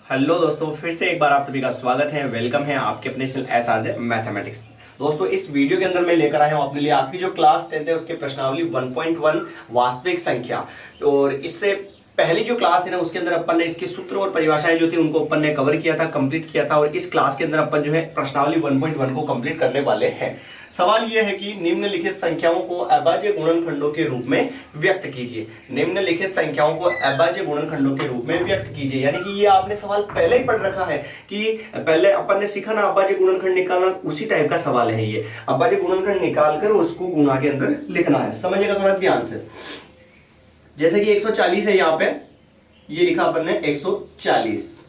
Hello दोस्तों, फिर से एक बार आप सभी का स्वागत है। वेलकम है आपके अपने चैनल एसआरजे मैथमेटिक्स। दोस्तों, इस वीडियो के अंदर मैं लेकर आया हूं अपने लिए आपकी जो क्लास 10th है उसके प्रश्नावली 1.1 वास्तविक संख्या। और इससे पहली जो क्लास थी ना उसके अंदर अपन ने इसके सूत्र और परिभाषाएं जो थी उनको अपन ने कवर किया था, कंप्लीट किया था। और इस क्लास के अंदर अपन जो है प्रश्नावली 1.1 को कंप्लीट करने वाले हैं। सवाल यह है कि निम्नलिखित संख्याओं को अभाज्य गुणनखंडों के रूप में व्यक्त कीजिए। निम्नलिखित संख्याओं को अभाज्य गुणनखंडों के रूप में व्यक्त कीजिए, यानी कि ये आपने सवाल पहले ही पढ़ रखा है कि पहले अपन ने सीखा ना अभाज्य गुणनखंड निकालना, उसी टाइप का सवाल है ये। अभाज्य गुणनखंड निकालकर उसको गुणा के अंदर लिखना है। समझिएगा थोड़ा ध्यान से। जैसे कि 140 है, यहां पे ये लिखा अपन ने 140।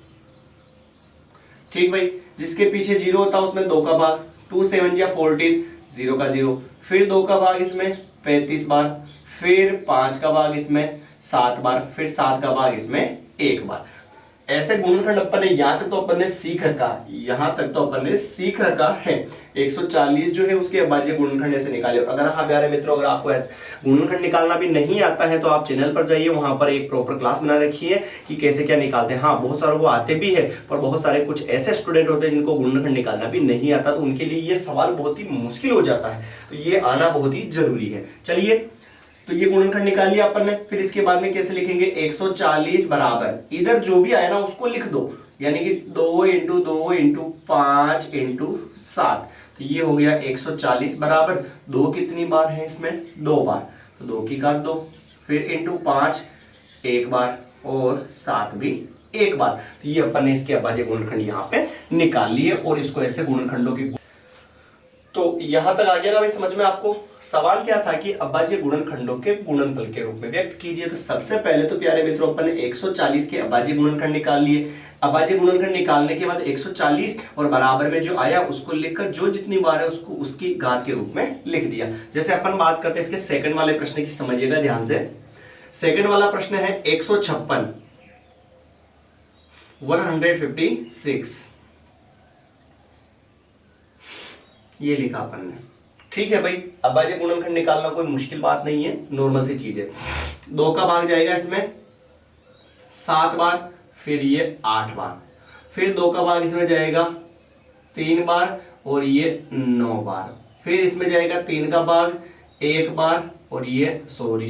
ठीक भाई, जिसके पीछे 0 होता है उसमें 2 का भाग, 2 7 या 14, 0 का 0, फिर 2 का भाग इसमें 35 बार, फिर 5 का भाग इसमें 7 बार, फिर 7 का भाग इसमें 1 बार। ऐसे गुणनखंड अपन ने यहां तक तो अपन ने सीख रखा, यहां तक तो अपन ने सीख रखा है। 140 जो है उसके अभाज्य गुणनखंड ऐसे निकाले। अगर हाँ प्यारे मित्रों, अगर आपको गुणनखंड निकालना भी नहीं आता है तो आप चैनल पर जाइए, वहां पर एक प्रॉपर क्लास बना रखी है कि कैसे क्या निकालते हैं। हाँ, बहुत सारे को आते भी है, पर बहुत सारे कुछ ऐसे स्टूडेंट होते हैं जिनको गुणनखंड निकालना भी नहीं आता, तो उनके लिए ये सवाल बहुत ही मुश्किल हो जाता है। तो ये आना बहुत ही जरूरी है। चलिए, तो ये गुणनखंड निकाल लिया अपन ने। फिर इसके बाद में कैसे लिखेंगे? 140 बराबर इधर जो भी आया ना उसको लिख दो, यानी कि 2 इंटू 2 इंटू 5 इंटू 7। तो ये हो गया 140 बराबर 2 कितनी बार है इसमें? 2 बार, तो 2 की घात 2, फिर इंटू 5 1 बार और 7 भी 1 बार। तो ये अपन ने इसके अभाज्य गुणनखंड यहाँ पे निकाल लिए और इसको ऐसे गुणनखंडों की। तो यहां तक आ गया ना भाई समझ में आपको? सवाल क्या था कि अभाज्य गुणनखंडों के गुणनफल के रूप में व्यक्त कीजिए। तो सबसे पहले तो प्यारे मित्रों अपन ने 140 के अभाज्य गुणनखंड निकाल लिए। अभाज्य गुणनखंड निकालने के बाद 140 और बराबर में जो आया उसको लिखकर जो जितनी बार है उसको उसकी घात के रूप में लिख दिया। जैसे अपन बात करते हैं इसके सेकंड वाले प्रश्न की, समझिएगा ध्यान से। सेकंड वाला प्रश्न है 156 156, ये लिखा अपन ने। ठीक है भाई, अभाज्य गुणनखंड निकालना कोई मुश्किल बात नहीं है, नॉर्मल सी चीज है। 2 का भाग जाएगा इसमें 7 बार, फिर ये 8 बार, फिर 2 का भाग इसमें जाएगा 3 बार और ये 9 बार, फिर इसमें जाएगा 3 का भाग 1 बार और ये सॉरी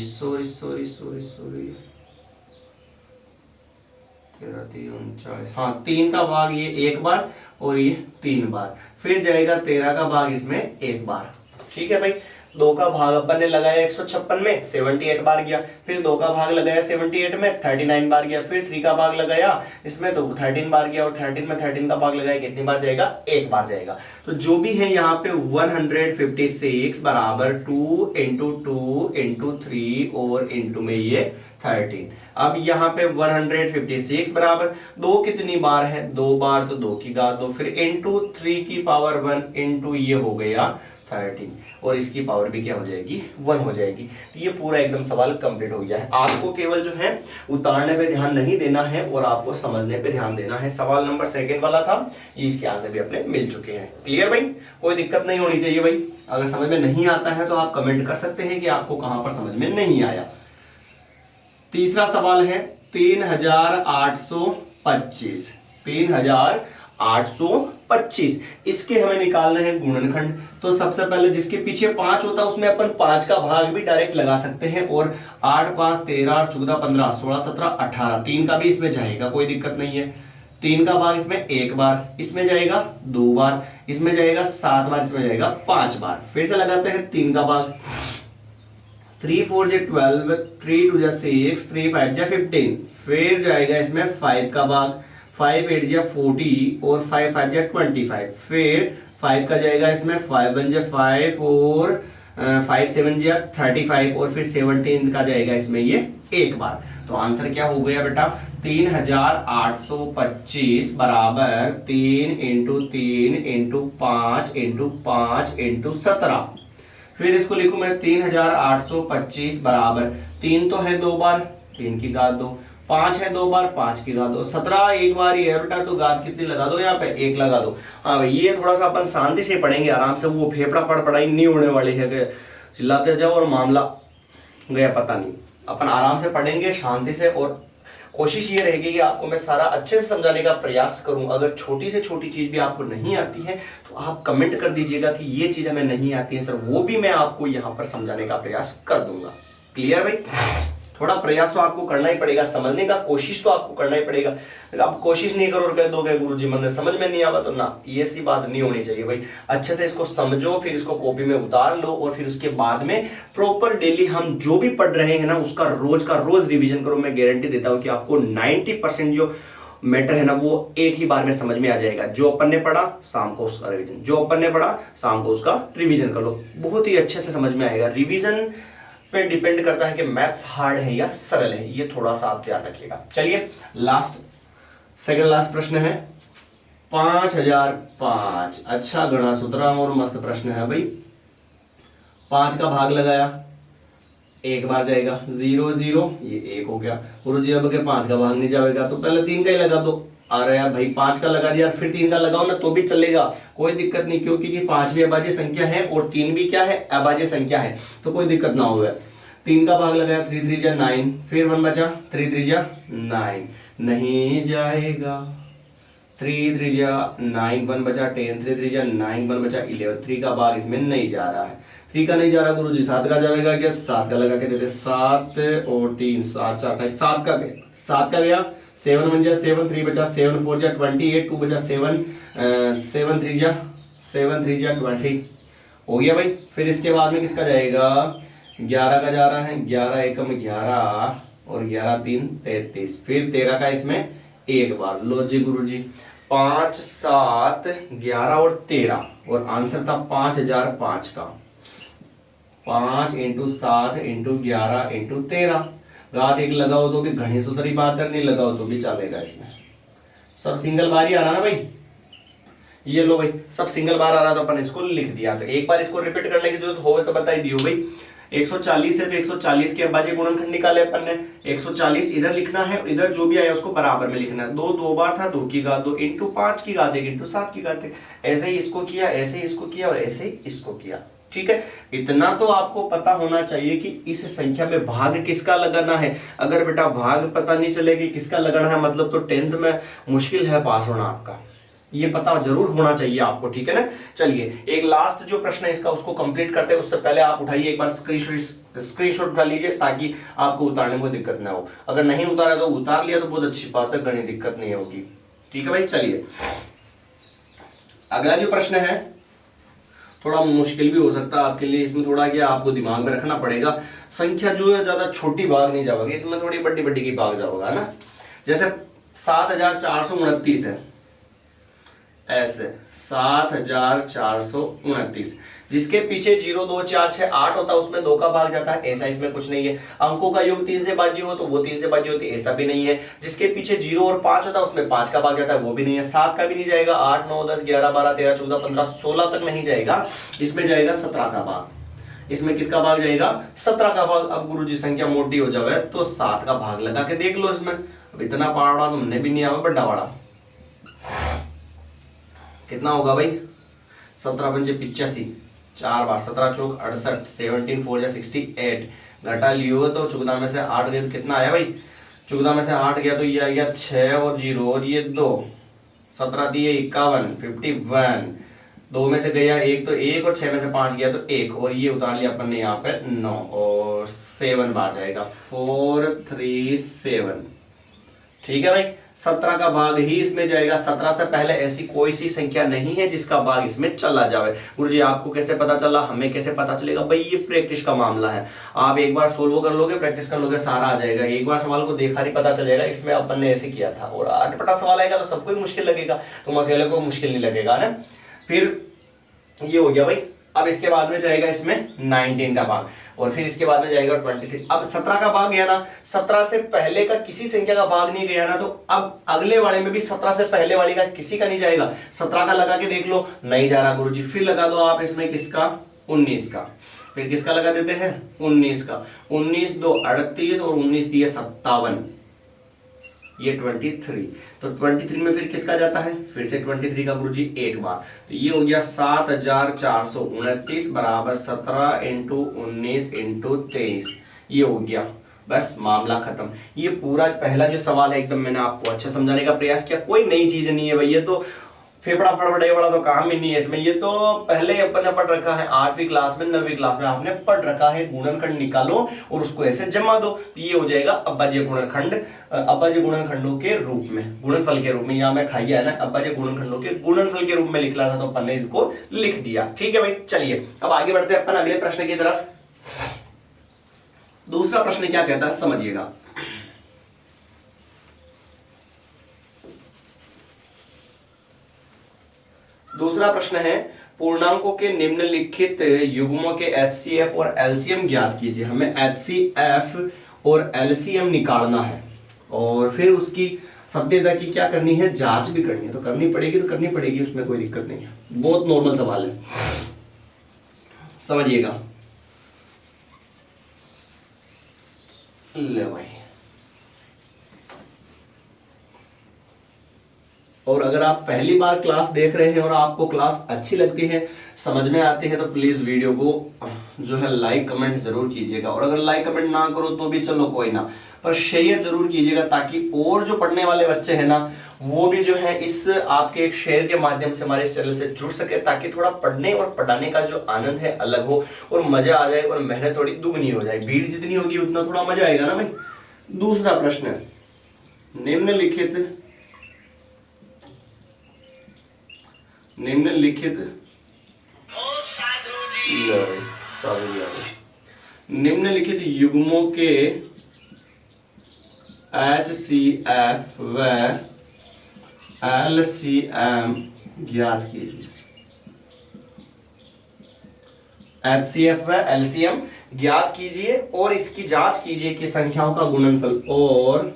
3 का भाग ये 1 बार और ये 3 बार, फिर जाएगा 13 का भाग इसमें 1 बार। ठीक है भाई, 2 का भाग अपन ने लगाया 156 में 78 बार गया, फिर 2 का भाग लगाया 78 में 39 बार गया, फिर 3 का भाग लगाया इसमें तो 13 बार गया और 13 में 13 का भाग लगाया कितनी बार जाएगा? 1 बार जाएगा। तो जो भी है यहाँ पे 156 बराबर 2 इंटू 2 इंटू 3 और इंटू में ये 13। अब यहाँ पे 156 बराबर 2 कितनी बार है? 2 बार, तो 2 की घात 2, फिर इंटू 3 की पावर 1 इंटू ये हो गया 13 और इसकी पावर भी क्या हो जाएगी? 1 हो जाएगी। तो ये पूरा एकदम सवाल कंप्लीट हो गया है। आपको केवल जो है उतारने पे ध्यान नहीं देना है और आपको समझने पे ध्यान देना है। सवाल नंबर सेकंड वाला था, ये इसके आंसर भी अपने मिल चुके हैं। क्लियर भाई? कोई दिक्कत नहीं होनी चाहिए भाई। अगर समझ में नहीं आता है तो आप कमेंट कर सकते हैं कि आपको कहां पर समझ में नहीं आया। तीसरा सवाल है 3825। 3825 इसके हमें निकालना है गुणनखंड। तो सबसे पहले जिसके पीछे 5 होता है उसमें अपन 5 का भाग भी डायरेक्ट लगा सकते हैं और 8 5 13 14 15 16 17 18, 3 का भी इसमें जाएगा, कोई दिक्कत नहीं है। 3 का भाग इसमें 1 बार, इसमें जाएगा 2 बार, इसमें जाएगा 7 बार, इसमें जाएगा 5 बार। फिर से लगाते हैं 3 का भाग। 3 4 जे 12, 3 2 जा 6, 3 5 जा 15, फिर जाएगा इसमें 5 का भाग, 5 8 जा 40 और 5 5 जा 25, फिर 5 का जाएगा इसमें 5 1 जा 5 और 5 7 जा 35 और फिर 17 का जाएगा इसमें ये 1 बार। तो आंसर क्या हो गया बेटा? 3825 बराबर 3 इंटू 3 इंटू 5 इंटू 5 इंटू 17। फिर इसको लिखूं मैं 3825 बराबर 3 तो है 2 बार, 3 की घात 2, 5 है 2 बार, 5 की घात 2, 17 1 बार ही है बेटा, तो घात कितनी लगा दो? यहाँ पे 1 लगा दो। हाँ भाई, ये थोड़ा सा अपन शांति से पढ़ेंगे, आराम से, वो फेफड़ा पढ़ाई नहीं होने वाली है, चिल्लाते जाओ और मामला गया पता नहीं। अपन आराम से पढ़ेंगे शांति से और कोशिश ये रहेगी कि आपको मैं सारा अच्छे से समझाने का प्रयास करूं। अगर छोटी से छोटी चीज भी आपको नहीं आती है तो आप कमेंट कर दीजिएगा कि ये चीज हमें नहीं आती है सर, वो भी मैं आपको यहां पर समझाने का प्रयास कर दूंगा। क्लियर भाई? थोड़ा प्रयास तो आपको करना ही पड़ेगा, समझने का कोशिश तो आपको करना ही पड़ेगा। आप कोशिश नहीं करो और कह दोगे गुरुजी मुझे समझ में नहीं आवा, तो ना, ये सी बात नहीं होनी चाहिए भाई। अच्छे से इसको समझो, फिर इसको कॉपी में उतार लो और फिर उसके बाद में प्रॉपर डेली हम जो भी पढ़ रहे हैं ना उसका रोज का रोज रिविजन करो। मैं गारंटी देता हूं कि आपको 90% जो मैटर है ना वो एक ही बार में समझ में आ जाएगा। जो अपन ने पढ़ा शाम को उसका रिवीजन, जो अपन ने पढ़ा शाम को उसका रिवीजन कर लो, बहुत ही अच्छे से समझ में आएगा। रिवीजन पे डिपेंड करता है कि मैथ्स हार्ड है या सरल है, ये थोड़ा सा आप ध्यान रखिएगा। चलिए सेकंड लास्ट प्रश्न है 5005। अच्छा गणा सूत्र और मस्त प्रश्न है भाई। 5 का भाग लगाया, एक बार जाएगा 0 0, ये 1 हो गया। गुरुजी अब के 5 का भाग नहीं जाएगा तो पहले 3 का ही लगा दो। अरे यार भाई 5 का लगा दिया फिर 3 का लगाओ ना तो भी चलेगा, कोई दिक्कत नहीं, क्योंकि 5 भी अभाज्य संख्या है और 3 भी क्या है, अभाज्य संख्या है, तो कोई दिक्कत ना हो। 3 का भाग लगाया 3 3 जा 9, फिर 1 बचा 3 3 जा 9, नहीं जाएगा। 3 3 जा 9, 1 बचा 10, 3 3 जा 9, 1 बचा 11। 3 का भाग इसमें नहीं जा रहा है, 3 का नहीं जा रहा गुरुजी, 7 का जाएगा क्या? 7 का लगा के देते, 7 और 3 7 4 7 का गया, 7 का गया। 7 1 जा 7, 3 बचा 7 4 जा 28, 2 बचा 7, 7 3 जा 20 हो गया भाई। फिर इसके बाद में किसका जाएगा? 11 का जा रहा है, 11 एकम 11 और 11 3 33, फिर 13 का इसमें एक बार। लो जी गुरुजी 5 7 11 और 13 और आंसर था 5005 का। 5 × 7 × 11 × 13, घात 1 लगाओ तो भी घनी सूत्र ही बात है, नहीं लगाओ तो भी चलेगा। इसमें सब सिंगल बार ही आ रहा ना भाई, ये लो भाई सब सिंगल बार आ रहा तो अपन इसको लिख दिया। तो एक बार इसको रिपीट करने की जरूरत हो तो बता ही दियो भाई। 140 है तो 140 के अभाज्य गुणनखंड निकाले अपन ने। 140 इधर लिखना है, इधर जो भी आया उसको बराबर में लिखना है। 2 2 बार था, 2 की घात 2 × 5 की घात 1 × 7 की घात 1। ऐसे ही इसको किया, ऐसे ही इसको किया और ऐसे ही इसको किया। ठीक है, इतना तो आपको पता होना चाहिए कि इस संख्या में भाग किसका लगाना है। अगर बेटा भाग पता नहीं चलेगी किसका लगाना है मतलब तो 10th में मुश्किल है पास होना आपका, ये पता जरूर होना चाहिए आपको। ठीक है ना? चलिए एक लास्ट जो प्रश्न है इसका उसको कंप्लीट करते हैं, उससे पहले आप उठाइए एक बार स्क्रीनशॉट उठा लीजिए ताकि आपको उतारने में दिक्कत ना हो। अगर नहीं उतारा तो उतार लिया तो बहुत अच्छी बात है, घनी दिक्कत नहीं होगी। ठीक है भाई, चलिए अगला जो प्रश्न है थोड़ा मुश्किल भी हो सकता है आपके लिए। इसमें थोड़ा क्या आपको दिमाग में रखना पड़ेगा, संख्या जो है ज्यादा छोटी भाग नहीं जाओगे, इसमें थोड़ी बड़ी बड़ी की भाग जाओगा ना। जैसे 7429 है, ऐसे 7429 जिसके पीछे 0 2 4 6 8 होता है उसमें 2 का भाग जाता है, ऐसा इसमें कुछ नहीं है। अंकों का योग 3 से भाज्य हो तो वो 3 से भाज्य होती है, ऐसा भी नहीं है। जिसके पीछे 0 और 5 होता है उसमें 5 का भाग जाता है, वो भी नहीं है। 7 का भी नहीं जाएगा, 8 9 10 11 12 13 14 15 16 तक नहीं जाएगा। इसमें जाएगा 17 का भाग। इसमें किसका भाग जाएगा? 17 का भाग। अब गुरुजी संख्या मोटी हो जाए तो 7 का भाग लगा के देख लो इसमें। अब इतना पढ़ा तो हमने भी नहीं आवा, बड़ा बड़ा कितना होगा भाई? 17 पंजे 85, 4 बार 17 चौक 68, 17 4 जा 68, घटा लियो तो 14 में से 8 गया तो कितना आया भाई? 14 में से 8 गया तो ये आ गया 6 और 0 और ये 2, 17 दिए 51 51, 2 में से गया 1 तो 1 और 6 में से 5 गया तो 1 और ये उतार लिया अपन ने यहाँ पे 9 और 7 बार जाएगा 4 3 7। ठीक है भाई, 17 का भाग ही इसमें जाएगा। 17 से पहले ऐसी कोई सी संख्या नहीं है जिसका भाग इसमें चला जाए। गुरुजी आपको कैसे पता चला, हमें कैसे पता चलेगा भाई? ये प्रैक्टिस का मामला है। आप एक बार सोल्व कर लोगे, प्रैक्टिस कर लोगे, सारा आ जाएगा। एक बार सवाल को देखा नहीं पता चलेगा इसमें अपन ने ऐसे किया था। और अटपटा सवाल आएगा तो सबको ही मुश्किल लगेगा, तुम अकेले को मुश्किल नहीं लगेगा ना। फिर ये हो गया भाई। अब इसके बाद में जाएगा इसमें 19 का भाग और फिर इसके बाद में जाएगा 23। अब 17 का भाग गया ना, 17 से पहले का किसी संख्या का भाग नहीं गया ना, तो अब अगले वाले में भी 17 से पहले वाली का किसी का नहीं जाएगा। 17 का लगा के देख लो, नहीं जा रहा गुरुजी। फिर लगा दो आप इसमें किसका? 19 का। फिर किसका लगा देते हैं? 19 का। 19 2 38 और 19 दिए 57, ये 23। तो 23 में फिर किसका जाता है? फिर से 23 का गुरुजी एक बार। तो ये हो गया 7429 बराबर 17 × 19 × 23, ये हो गया बस मामला खत्म। ये पूरा पहला जो सवाल है एकदम मैंने आपको अच्छा समझाने का प्रयास किया, कोई नई चीज नहीं है भाई, ये तो फेफड़ा फड़फड़े वाला तो काम ही नहीं है इसमें। ये तो पहले अपन ने पढ़ रखा है 8वीं क्लास में 9वीं क्लास में आपने पढ़ रखा है। गुणनखंड निकालो और उसको ऐसे जमा दो, तो ये हो जाएगा अभाज्य गुणनखंड, अभाज्य गुणनखंडों के रूप में, गुणनफल के रूप में। यहाँ मैं खाइया है ना, अभाज्य गुणनखंडों के गुणनफल के रूप में लिख रहा था, तो अपन ने इनको लिख दिया। ठीक है भाई, चलिए अब आगे बढ़ते हैं अपन अगले प्रश्न की तरफ। दूसरा प्रश्न क्या कहता है समझिएगा। दूसरा प्रश्न है पूर्णांकों के निम्नलिखित युग्मों के HCF और LCM ज्ञात कीजिए। हमें HCF और LCM निकालना है और फिर उसकी सत्यता की क्या करनी है, जांच भी करनी है। तो करनी पड़ेगी, उसमें कोई दिक्कत नहीं है, बहुत नॉर्मल सवाल है, समझिएगा। ले भाई, और अगर आप पहली बार क्लास देख रहे हैं और आपको क्लास अच्छी लगती है, समझ में आती है, तो प्लीज वीडियो को जो है लाइक कमेंट जरूर कीजिएगा। और अगर लाइक कमेंट ना करो तो भी चलो कोई ना, पर शेयर जरूर कीजिएगा, ताकि और जो पढ़ने वाले बच्चे हैं ना वो भी जो है इस आपके एक शेयर के माध्यम से हमारे इस चैनल से जुड़ सके, ताकि थोड़ा पढ़ने और पढ़ाने का जो आनंद है अलग हो और मजा आ जाए और मेहनत थोड़ी दुगनी हो जाए। भीड़ जितनी होगी उतना थोड़ा मजा आएगा ना भाई। दूसरा प्रश्न, निम्नलिखित निम्नलिखित युग्मों के HCF व LCM ज्ञात कीजिए। HCF व LCM ज्ञात कीजिए और इसकी जांच कीजिए कि संख्याओं का गुणनफल और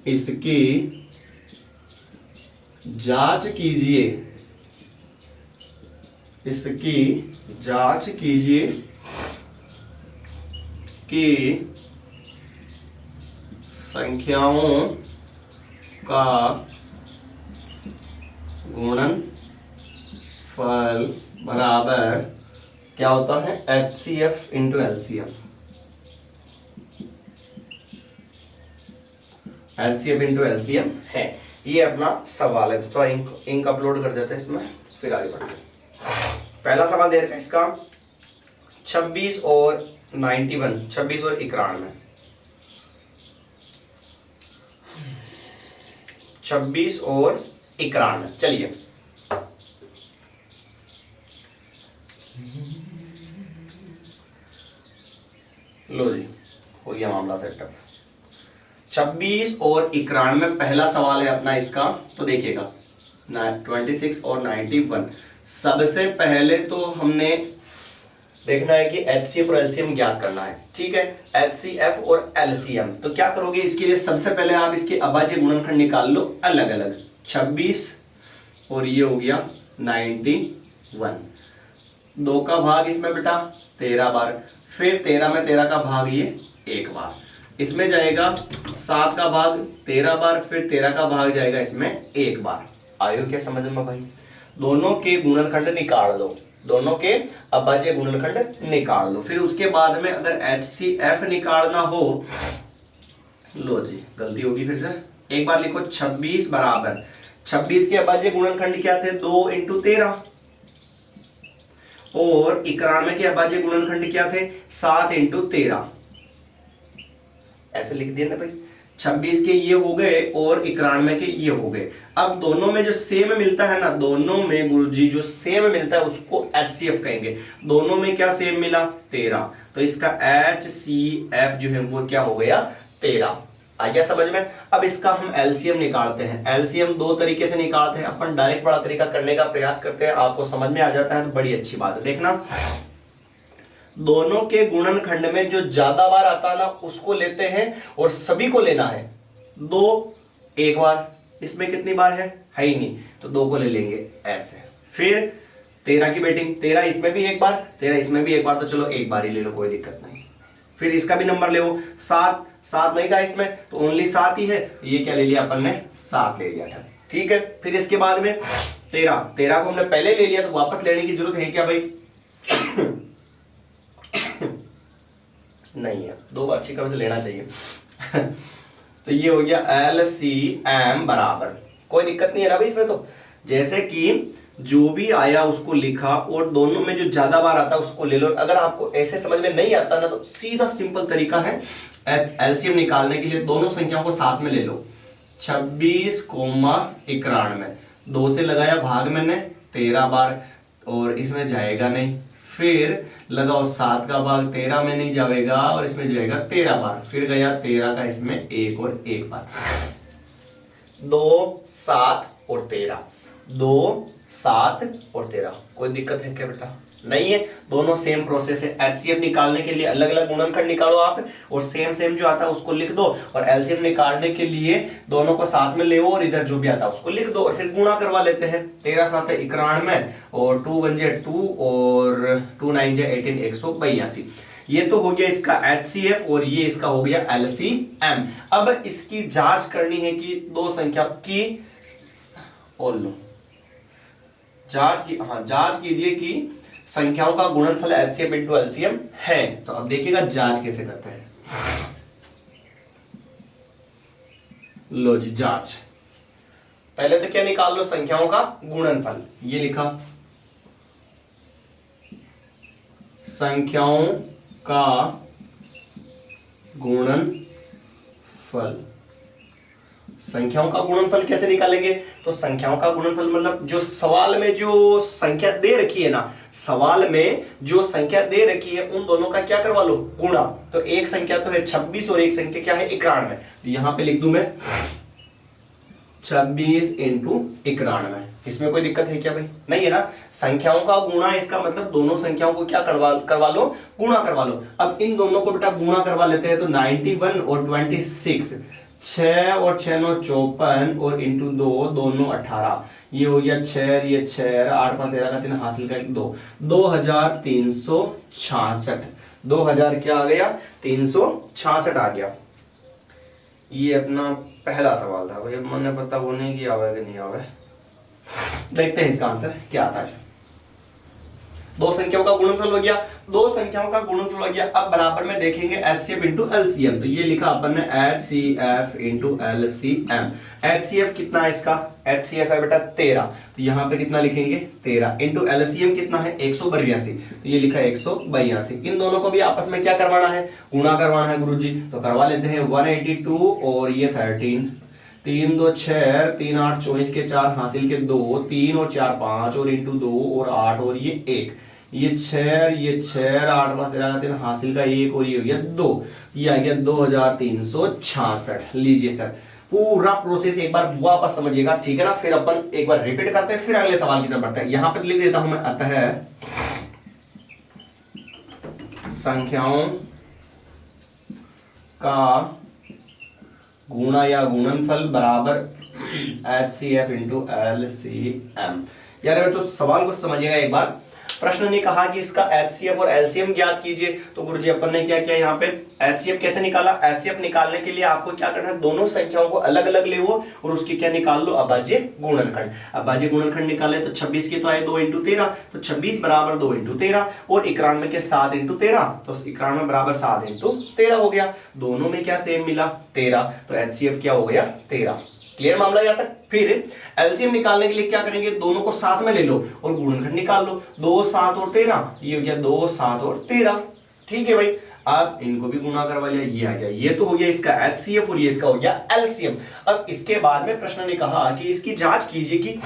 इसकी जांच कीजिए, कि संख्याओं का गुणनफल बराबर क्या होता है, HCF into LCM। HCF into LCM है, ये अपना सवाल है। तो थोड़ा इंक अपलोड कर देते हैं इसमें, फिर आगे बढ़ते हैं। पहला सवाल दे रखा है इसका 26 और 91, 26 और 91, 26 और 91। चलिए लो जी, हो गया मामला सेटअप। 26 और 91 में पहला सवाल है अपना इसका, तो देखिएगा 26 और 91। सबसे पहले तो हमने देखना है कि HCF और LCM ज्ञात करना है। ठीक है, HCF और LCM, तो क्या करोगे इसके लिए, सबसे पहले आप इसके अभाज्य गुणनखंड निकाल लो अलग अलग। 26 और ये हो गया 91, 2 का भाग इसमें बेटा 13 बार, फिर 13 में 13 का भाग ये 1 बार, इसमें जाएगा 7 का भाग 13 बार, फिर 13 का भाग जाएगा इसमें 1 बार। आयो क्या समझ में भाई? दोनों के गुणनखंड निकाल दो, दोनों के अभाज्य गुणनखंड निकाल लो। फिर उसके बाद में अगर HCF निकालना हो, लो जी गलती होगी फिर से, एक बार लिखो 26 बराबर 26 के अभाज्य गुणनखंड क्या थे, 2 इंटू 13, और 91 के अभाज्य गुणनखंड क्या थे, 7 इंटू 13। ऐसे लिख दिया ना भाई, 26 के ये हो गए और 91 के ये हो गए। अब दोनों में जो सेम मिलता है ना, दोनों में गुरुजी जो सेम मिलता है उसको HCF कहेंगे। दोनों में क्या सेम मिला, 13, तो इसका HCF जो है वो क्या हो गया, 13। आ गया समझ में? अब इसका हम LCM निकालते हैं। LCM 2 तरीके से निकालते हैं, अपन डायरेक्ट वाला तरीका करने का प्रयास करते हैं, आपको समझ में आ जाता है तो बड़ी अच्छी बात है। देखना, दोनों के गुणनखंड में जो ज्यादा बार आता ना उसको लेते हैं और सभी को लेना है। 2 एक बार, इसमें कितनी बार है ही नहीं, तो 2 को ले लेंगे ऐसे। फिर 13 की बेटिंग, 13 इसमें भी एक बार, 13 इसमें भी एक बार, तो चलो एक बार ही ले लो, कोई दिक्कत नहीं। फिर इसका भी नंबर ले लो, 7 नहीं था इसमें तो ओनली 7 ही है, ये क्या ले लिया अपन ने, 7 ले लिया था। ठीक है, फिर इसके बाद में 13 को हमने पहले ले लिया तो वापस लेने की जरूरत है क्या भाई? नहीं है, 2 बार अच्छी तरह से लेना चाहिए। तो ये हो गया LCM बराबर, कोई दिक्कत नहीं है ना भाई इसमें। तो जैसे कि जो भी आया उसको लिखा और दोनों में जो ज्यादा बार आता है उसको ले लो। अगर आपको ऐसे समझ में नहीं आता ना तो सीधा सिंपल तरीका है एलसीएम निकालने के लिए, दोनों संख्याओं को साथ में ले लो। 26,91, 2 से लगाया भाग मैंने 13 बार और इसमें जाएगा नहीं, फिर लगाओ 7 का भाग 13 में नहीं जाएगा और इसमें जाएगा 13 बार, फिर गया 13 का इसमें 1 और 1 बार। 2, 7 और 13, 2, 7 और 13, कोई दिक्कत है क्या बेटा? नहीं है, दोनों सेम प्रोसेस है। एचसीएफ निकालने के लिए अलग अलग गुणनखंड निकालो आप और सेम सेम जो आता है उसको लिख दो, और एलसीएम निकालने के लिए दोनों को साथ में ले और इधर जो भी आता है उसको लिख दो और फिर गुणा करवा लेते हैं। 13 7 91 और 2 1 2 और 2 9 18, 182। ये तो हो गया इसका HCF और ये इसका हो गया LCM। अब इसकी जांच करनी है कि दो संख्या की जांच कीजिए कि संख्याओं का गुणनफल HCF इंटू LCM है। तो अब देखिएगा जांच कैसे करते हैं। लो जी जांच, पहले तो क्या निकाल लो, संख्याओं का गुणनफल। ये लिखा संख्याओं का गुणनफल। संख्याओं का गुणनफल कैसे निकालेंगे? तो संख्याओं का गुणनफल मतलब जो सवाल में जो संख्या दे रखी है ना, सवाल में जो संख्या दे रखी है उन दोनों का क्या करवा लो, गुणा। तो एक संख्या तो है 26 और एक संख्या क्या है 91। तो यहां पे लिख दूं मैं 26 इंटू 91। इसमें कोई दिक्कत है क्या भाई? नहीं है ना। संख्याओं का गुणा, इसका मतलब दोनों संख्याओं को क्या करवा लो, गुणा करवा लो। अब इन दोनों को बेटा गुणा करवा लेते हैं। तो 91 और 26, 6 और 6 9 54 और इंटू 2 दोनों 18। ये हो गया 6, ये 6, 8 5 13 का 3 हासिल का 2, 2366। 2000 क्या आ गया, 366 आ गया। ये अपना पहला सवाल था भाई। अब मैंने पता वो नहीं कि आवे कि नहीं आवे, देखते हैं इसका आंसर क्या आता है। दो संख्याओं का गुणनफल हो गया, दो संख्याओं का गुणनफल हो गया। अब बराबर में देखेंगे HCF इंटू LCM। तो ये लिखा अपन ने HCF इंटू LCM। HCF कितना है इसका? HCF है बेटा 13, तो यहाँ पे कितना लिखेंगे 13 इंटू LCM कितना है 182। तो ये लिखा 182। इन दोनों को भी आपस में क्या करवाना है, गुणा करवाना है गुरुजी। तो करवा लेते हैं 182 और ये 13, 3 2 6, 3 8 24 के 4 हासिल के 2, 3 और 4 5 और इंटू 2 और 8 और ये 1, ये 6, ये 6, 8 5 13 का 3 हासिल का 1 और ये हो गया 2। ये आ गया 2366। लीजिए सर, पूरा प्रोसेस एक बार वापस समझिएगा, ठीक है ना। फिर अपन एक बार रिपीट करते हैं, फिर अगले सवाल की तरफ बढ़ते हैं। यहां पर लिख देता हूं मैं, अतः संख्याओं का गुणा या गुणनफल बराबर HCF इंटू LCM। यार तो सवाल को समझिएगा एक बार। प्रश्न ने कहा कि इसका HCF और LCM ज्ञात कीजिए। तो गुरुजी अपन ने क्या किया, यहाँ पे HCF कैसे निकाला? HCF निकालने के लिए आपको क्या करना है, दोनों संख्याओं को अलग अलग ले वो और उसकी क्या निकाल लो, अभाज्य गुणनखंड। अभाज्य गुणनखंड निकाले तो 26 के तो आए 2 इंटू 13, तो 26 बराबर 2 इंटू 13 और 91 के 7 इंटू 13, तो 91 बराबर 7 इंटू 13 हो गया। दोनों में क्या सेम मिला 13, तो HCF क्या हो गया 13। क्लियर मामला यहाँ तक। फिर एलसीएम निकालने के लिए क्या करेंगे, दोनों को साथ में ले लो और गुणनखंड निकाल लो। 2 7 और 13, ये हो गया 2 7 और 13। ठीक है भाई, अब इनको भी गुणा करवा लिया, ये आ गया। ये तो हो गया इसका HCF और ये इसका हो गया LCM। अब इसके बाद में प्रश्न ने कहा कि इसकी जांच कीजिए कि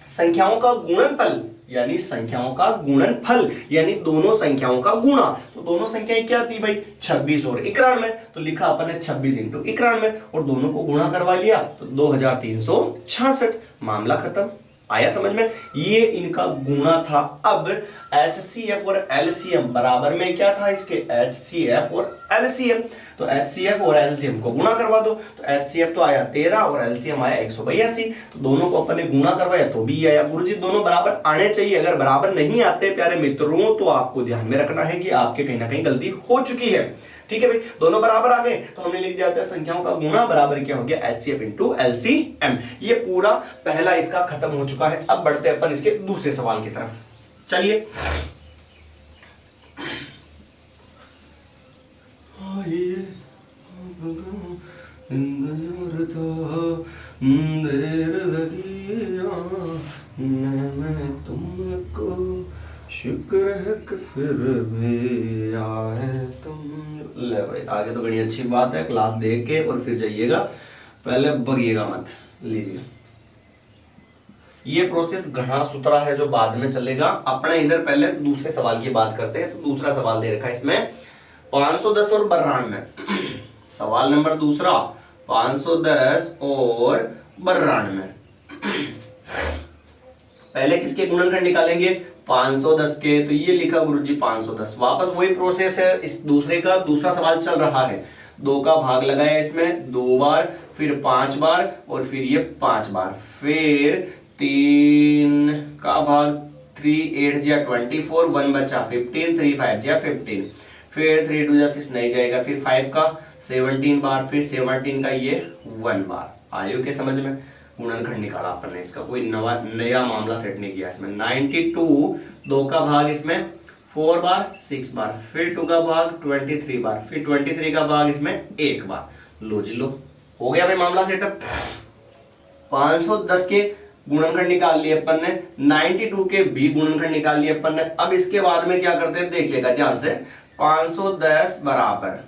संख्याओं का गुणनफल यानी संख्याओं का गुणनफल यानी दोनों संख्याओं का गुणा। तो दोनों संख्याएं क्या थी भाई, 26 और 91। तो लिखा अपन ने 26 इंटू 91 और दोनों को गुणा करवा लिया तो 2366। मामला खत्म। आया समझ में? ये इनका गुणा था। अब HCF और LCM बराबर में क्या था इसके, HCF और LCM। तो HCF और LCM को गुणा करवा दो। तो HCF तो आया 13 और LCM आया 182। तो दोनों को अपन ने गुणा करवाया तो भी आया। गुरुजी दोनों बराबर आने चाहिए। अगर बराबर नहीं आते प्यारे मित्रों तो आपको ध्यान में रखना है कि आपके कहीं ना कहीं गलती हो चुकी है। ठीक है भाई, दोनों बराबर आ गए तो हमने लिख दिया था संख्याओं का गुणा बराबर क्या हो गया, HCF इंटू LCM। ये पूरा पहला इसका खत्म हो चुका है। अब बढ़ते अपन इसके दूसरे सवाल की तरफ। चलिए इंतजार था, देर लगी मैं तुमको, शुक्र है कि फिर भी आए तुम। ले भाई, आगे तो बड़ी अच्छी बात है, क्लास देख के और फिर जाइएगा, पहले बगिएगा मत। लीजिए, ये प्रोसेस घना सूत्रा है जो बाद में चलेगा। अपने इधर पहले दूसरे सवाल की बात करते हैं। तो दूसरा सवाल दे रखा है इसमें 510 और 92। सवाल नंबर दूसरा 510 और 92। पहले किसके गुणनखंड निकालेंगे? 510 के। तो ये लिखा गुरुजी 510। वापस वही प्रोसेस है, इस दूसरे का दूसरा सवाल चल रहा है। 2 का भाग लगाया इसमें 2 बार, फिर 5 बार और फिर ये 5 बार, फिर 3 का भाग 3 8 जा 24, 1 बचा 15, 3 5 जा 15, फिर 3 2 जा 6 नहीं जाएगा, फिर 5 का 17 बार, फिर 17 का ये 1 बार। आयु के समझ में? गुणनखंड निकाला अपन ने, इसका कोई नया मामला सेट नहीं किया इसमें। 92 2 का भाग इसमें 4 बार 6 बार, फिर 2 का भाग 23 बार, फिर 23 का भाग इसमें 1 बार। लो जी लो, हो गया भाई मामला सेटअप। 510 के गुणनखंड निकाल लिए अपन ने, 92 के भी गुणनखंड निकाल लिए अपन ने। अब इसके बाद में क्या करते हैं देखिएगा ध्यान से। 510 बराबर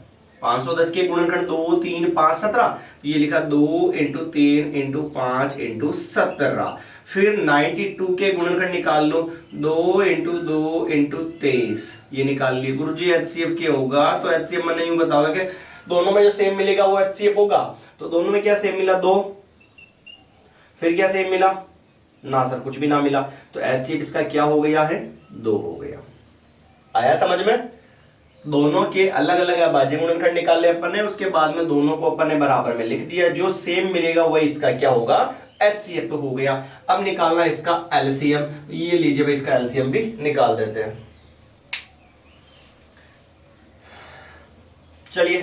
510 के गुणनखंड 2 3 5 17। तो ये लिखा 2 इंटू 3 इंटू 5 इंटू 17। फिर 92 के गुणनखंड निकाल लो, 2 इंटू 2 इंटू 23। ये निकाल लिए गुरुजी। एचसीएफ के होगा तो एचसीएफ मैंने यूं बताया कि दोनों में जो सेम मिलेगा वो एचसीएफ होगा। तो दोनों में क्या सेम मिला? 2। फिर क्या सेम मिला? ना सर, कुछ भी ना मिला। तो एचसीएफ इसका क्या हो गया है? 2 हो गया। आया समझ में? दोनों के अलग अलग अभाज्य गुणनखंड निकाले अपन ने, उसके बाद में दोनों को अपन ने बराबर में लिख दिया। जो सेम मिलेगा वही इसका क्या होगा? एचसीएफ तो हो गया। अब निकालना इसका एलसीएम। ये लीजिए भाई, इसका एलसीएम भी निकाल देते हैं। चलिए,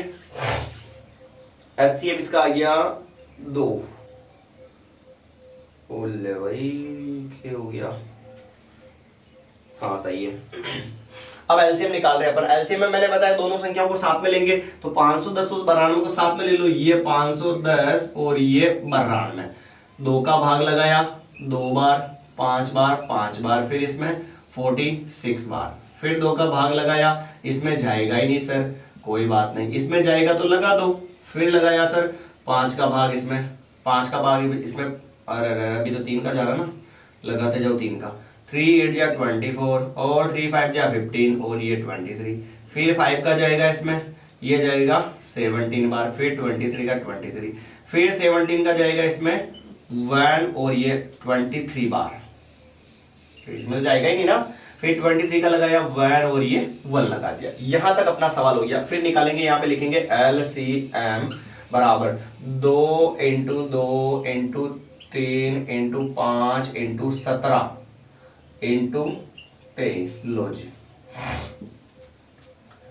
एचसीएफ इसका आ गया 2। बोले भाई क्या हो गया? हाँ सही है। अब एलसीएम निकाल रहे हैं अपन। एलसीएम में मैंने बताया दोनों संख्याओं को साथ में लेंगे, तो 510 और 92 को साथ में ले लो। ये 510 और ये 92। 2 का भाग लगाया 2 बार, 5 बार 5 बार, फिर इसमें 46 बार, फिर 2 का भाग लगाया। इसमें जाएगा ही नहीं सर, कोई बात नहीं, इसमें जाएगा तो लगा दो। फिर लगाया सर 5 का भाग इसमें, 5 का भाग इसमें, अरे अभी तो 3 का जा रहा ना, लगाते जाओ 3 का। 3 8 जा 24 और 3 5 जा 15 और ये 23। फिर 5 का जाएगा इसमें, ये जाएगा 17 बार, फिर 23 का 23, फिर 17 का जाएगा इसमें 1 और ये 23 बार, फिर इसमें तो जाएगा ही नहीं ना। फिर 23 का लगाया 1 और ये 1 लगा दिया। यहां तक अपना सवाल हो गया। फिर निकालेंगे, यहाँ पे लिखेंगे एलसीएम बराबर 2 into 2 into 3 into 5 into 17 into 23। लो जी,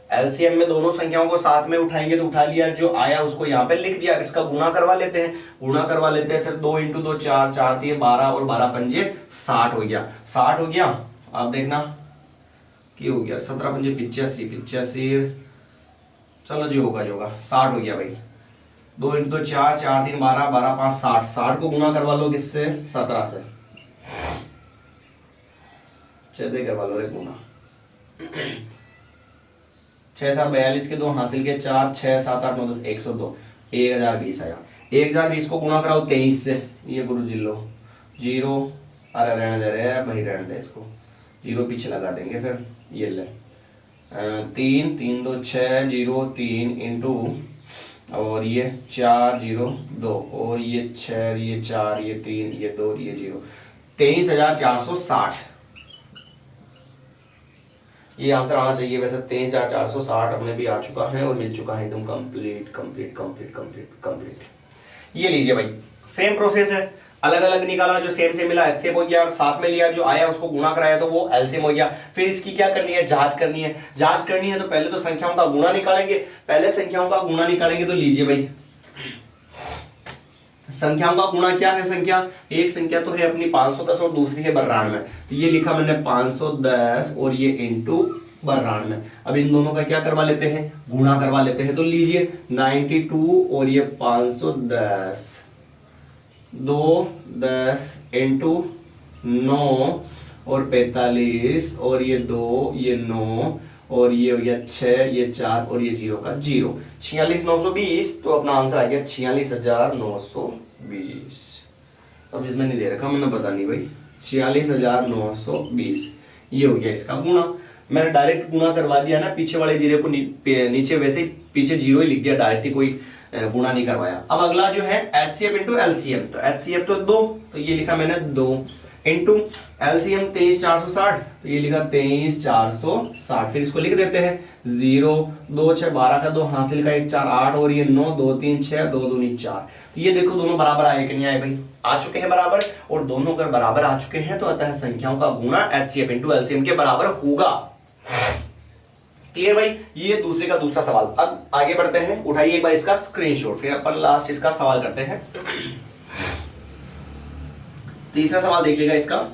एलसीएम में दोनों संख्याओं को साथ में उठाएंगे तो उठा लिया, जो आया उसको यहाँ पे लिख दिया। इसका गुणा करवा लेते हैं, गुणा करवा लेते हैं सर। 2 इंटू 2 4, 4 3 12 और 12 पंजे 60 हो गया, 60 हो गया। आप देखना क्या हो गया, 17 पंजे 85, 85, चलो जी होगा जो होगा, 60 हो गया भाई। 2 इंटू 2 4, 4 3 12, 12 5 60, 60 को गुणा करवा लो किससे? 17 से। 6 से करवा लो रे गुणा। 6 7 42 के 2 हासिल के 4, 6 7 8 9 10 102, 1020 आया। 1020 को गुणा कराओ 23 से। ये गुरु जी लो 0, अरे रहने दे रहे भाई, रहने दे इसको, 0 पीछे लगा देंगे। फिर ये ले 3 3 2 6 0 3 इंटू और ये 4 0 2 और ये 6 ये 4 ये 3 ये 2 ये 0, 23,460 ये आंसर आना चाहिए। वैसे 23,460 अपने भी आ चुका है और मिल चुका है एकदम complete complete complete complete complete. ये लीजिए भाई, सेम प्रोसेस है, अलग अलग निकाला, जो सेम से मिला एचसीएफ हो गया, साथ में लिया जो आया उसको गुणा कराया तो वो एलसीएम हो गया। फिर इसकी क्या करनी है? जांच करनी है। जांच करनी है तो पहले तो संख्याओं का गुणा निकालेंगे। पहले संख्याओं का गुणा निकालेंगे तो लीजिए भाई, संख्याओं का गुणा क्या है? संख्या एक संख्या तो है अपनी 510 और दूसरी है 92। तो ये लिखा मैंने 510 और ये इंटू बर्रान में। अब इन दोनों का क्या करवा लेते हैं, गुणा करवा लेते हैं। तो लीजिए 92 और ये 510, 10 इंटू 9 और 45 और ये 2 ये 9 और ये हो गया 6 ये 4 और ये 0 का 0, 46,920। तो अपना आंसर आ गया 46,920। अब इसमें नहीं दे रखा मैंने, पता नहीं भाई, 46,920 ये हो गया इसका गुणा। मैंने डायरेक्ट गुणा करवा दिया ना, पीछे वाले जीरो को नीचे वैसे ही पीछे 0 ही लिख दिया, डायरेक्ट ही कोई गुणा नहीं करवाया। अब अगला जो है HCF इंटू LCM, तो HCF तो 2, तो ये लिखा मैंने 2 इंटू LCM 23,460, तो ये लिखा 23,460। फिर इसको लिख देते हैं 0 2 6 12 का 2 हासिल का 1 4 8 और ये 9 2 3 6 2 2 4। तो ये देखो दोनों बराबर आए कि नहीं आए भाई, आ चुके हैं बराबर। और दोनों अगर बराबर आ चुके हैं तो अतः संख्याओं का गुणा HCF इंटू LCM के बराबर होगा। क्लियर भाई, ये दूसरे का दूसरा सवाल। अब आगे बढ़ते हैं, उठाइए एक बार इसका स्क्रीनशॉट, फिर अपन लास्ट इसका सवाल करते हैं। तीसरा सवाल देखिएगा, इसका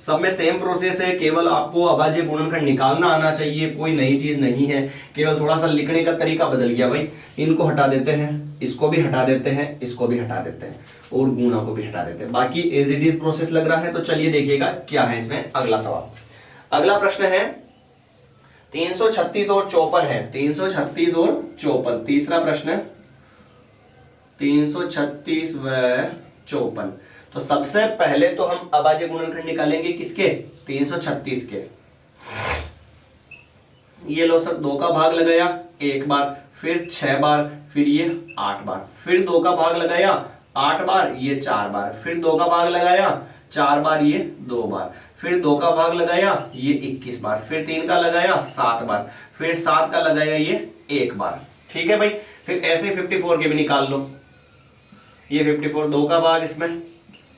सब में सेम प्रोसेस है, केवल आपको अभाज्य गुणनखंड निकालना आना चाहिए, कोई नई चीज नहीं है, केवल थोड़ा सा लिखने का तरीका बदल गया भाई। इनको हटा देते हैं, इसको भी हटा देते हैं, इसको भी हटा देते हैं और गुणा को भी हटा देते हैं, बाकी एज इट इज प्रोसेस लग रहा है। तो चलिए देखिएगा क्या है इसमें अगला सवाल। अगला प्रश्न है 336 और 54 है, 336 और 54। तीसरा प्रश्न है 336 व 54। तो सबसे पहले तो हम अभाज्य गुणनखंड निकालेंगे किसके, 336 के। ये लो सर, 2 का भाग लगाया 1 बार, फिर 6 बार, फिर ये 8 बार, फिर 2 का भाग लगाया 8 बार, ये 4 बार, फिर 2 का भाग लगाया 4 बार, ये 2 बार, फिर 2 का भाग लगाया ये 21 बार, फिर 3 का लगाया 7 बार, फिर 7 का लगाया ये 1 बार। ठीक है भाई, फिर ऐसे 54 के भी निकाल लो। ये 54, 2 का भाग इसमें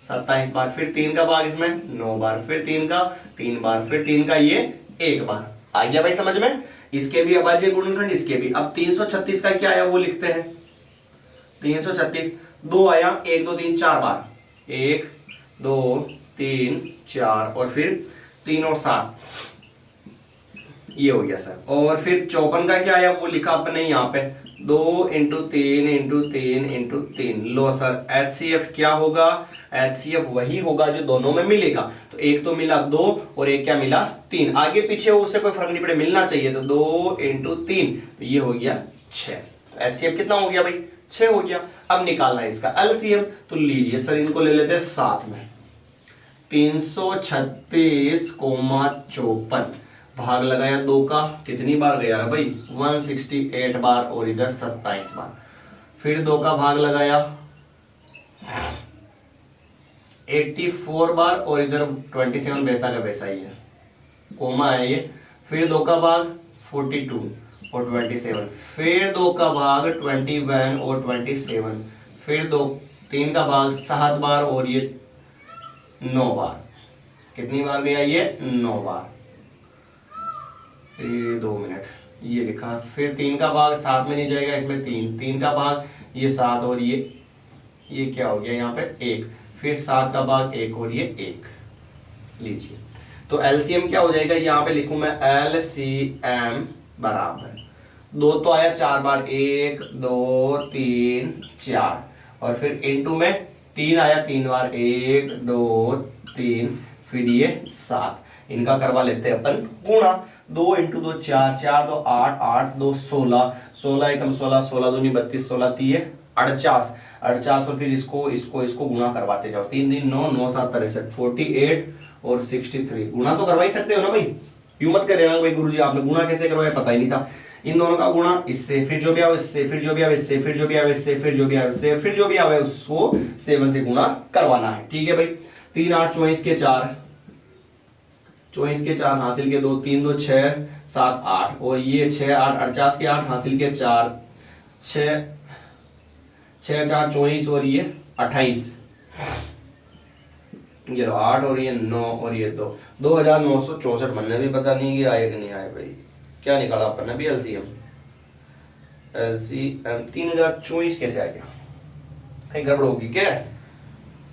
27 बार, फिर 3 का भाग इसमें 9 बार, फिर 3 का 3 बार, फिर 3 का ये 1 बार। आ गया भाई समझ में, इसके भी अभाज्य गुणनखंड, इसके भी। अब 336 का क्या आया वो लिखते हैं। 336 2 आया 1 2 3 4 बार, 1 2 3 4 और फिर 3 और 7, ये हो गया सर। और फिर 54 का क्या आया वो लिखा अपने यहाँ पे 2 इंटू 3 इंटू 3 इंटू 3। लो सर, HCF क्या होगा, HCF वही होगा जो दोनों में मिलेगा। तो एक तो मिला 2 और एक क्या मिला 3, आगे पीछे हो उससे कोई फर्क नहीं पड़े, मिलना चाहिए। तो 2 इंटू 3, तो ये हो गया 6। तो HCF कितना हो गया भाई, 6 हो गया। अब निकालना है इसका LCM, तो लीजिए सर इनको ले लेते हैं साथ में। 336,54 भाग लगाया 2 का, कितनी बार गया है भाई 168 बार और इधर 27 बार, फिर 2 का भाग लगाया 84 बार और इधर 27 वैसा का वैसा ही है, कोमा है ये, फिर 2 का भाग 42 और 27, फिर 2 का भाग 21 और 27, फिर 3 का भाग 7 बार और ये 9 बार। कितनी बार गया ये 9 बार। ये 2 मिनट, ये लिखा, फिर 3 का भाग 7 में नहीं जाएगा, इसमें 3 का भाग ये 7 और ये क्या हो गया यहाँ पे 1, फिर 7 का भाग 1 और ये 1। लीजिए, तो LCM क्या हो जाएगा, यहाँ पे लिखूं मैं LCM बराबर 2 तो आया 4 बार, 1 2 3 4, और फिर इंटू में 3 आया 3 बार, 1 2 3, फिर ये 7। इनका करवा लेते हैं अपन गुणा। 2 इंटू 2 4, 4 2 8, 8 2 16, 16 एकम 16, 16 दूनी 32, 16 तीय 48, 48 और फिर इसको गुणा करवाते जाओ। 3 दिन 9, 9 7 63, 48 और 63। गुणा तो करवा ही सकते हो ना भाई, यूं मत कर देना भाई गुरुजी आपने गुणा कैसे करवाया पता ही नहीं था। इन दोनों का गुणा इससे, फिर जो भी आवे इससे, फिर जो भी आवे इससे, फिर जो भी आवे इससे, फिर जो भी आवे इससे, फिर जो भी आवे उसको 7 से गुणा करवाना है। ठीक है भाई, 3 8 24 के 4, 24 के 4 हासिल के 2, 3 2 6 7 8 और ये 6 8 48 के 8 हासिल के 4, 6 4 24 और ये 28, ये 8 और ये 9 और ये 2, 2964 बनने भी पता नहीं कि आए कि नहीं आए भाई। क्या निकाला अपन ने भी LCM 3024 कैसे आ गया, कहीं गड़बड़ होगी क्या।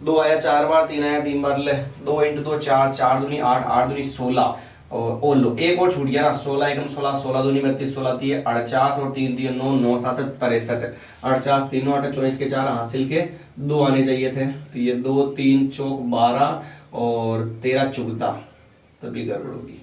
2 आया 4 बार, 3 आया 3 बार, ले 2 इंटू 2 4, 4 दूनी 8, 8 दूनी 16 और लो एक और छूट गया ना, 16 एकम 16, 16 दूनी 32, 16 तीय 48 और 3 तीय 9, 9 7 63, 48 3 8 24 के 4 हासिल के 2 आने चाहिए थे, तो ये 2 3 चौक 12 और 13 चुगता, तभी गड़बड़ होगी।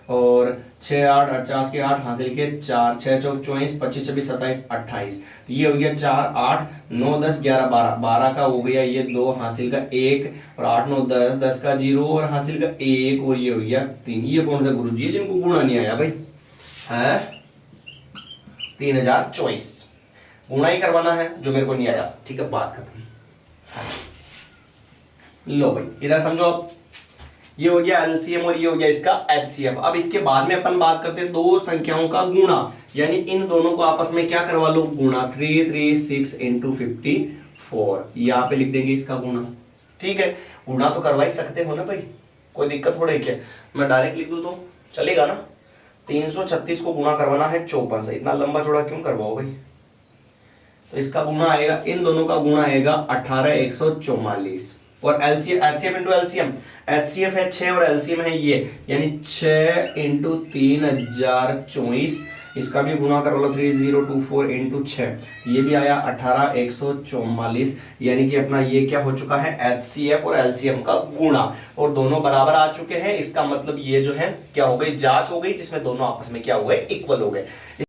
और 6 8 48 के 8 हासिल के 4, 6 चौक 24, 25 26 27 28, तो ये हो गया 4 8 9 10 11 12, 12 का हो गया ये 2 हासिल का 1 और 8 9 10, 10 का 0 और हासिल का 1 और ये हो गया 3। ये कौन सा गुरु जी है जिनको गुणा नहीं आया भाई? है 3024 गुणा ही करवाना है जो मेरे को नहीं आया। ठीक है, बात खत्म। लो भाई इधर समझो आप, ये हो गया एलसीएम और ये हो गया इसका एचसीएफ। अब इसके बाद में अपन बात करते हैं दो संख्याओं का गुणा, यानी इन दोनों को आपस में क्या करवा लो, गुणा। 336 इंटू 54, यहाँ पे लिख देंगे इसका गुणा। ठीक है, गुणा तो करवा ही सकते हो ना भाई, कोई दिक्कत थोड़ा है क्या? मैं डायरेक्ट लिख दूं तो चलेगा ना। 336 को गुणा करवाना है 54 से, इतना लंबा चौड़ा क्यों करवाओ भाई। तो इसका गुणा आएगा, इन दोनों का गुणा आएगा 18 144 और LCM HCF into LCM, HCF है 6 और एलसीएम है ये, यानी 6 इंटू 3024, इसका भी गुणा कर लो 3024 इंटू 6, ये भी आया 18 144, यानी कि अपना ये क्या हो चुका है, एचसीएफ और एलसीएम का गुणा, और दोनों बराबर आ चुके हैं। इसका मतलब ये जो है क्या हो गई, जांच हो गई जिसमें दोनों आपस में क्या हो गए, इक्वल हो गए।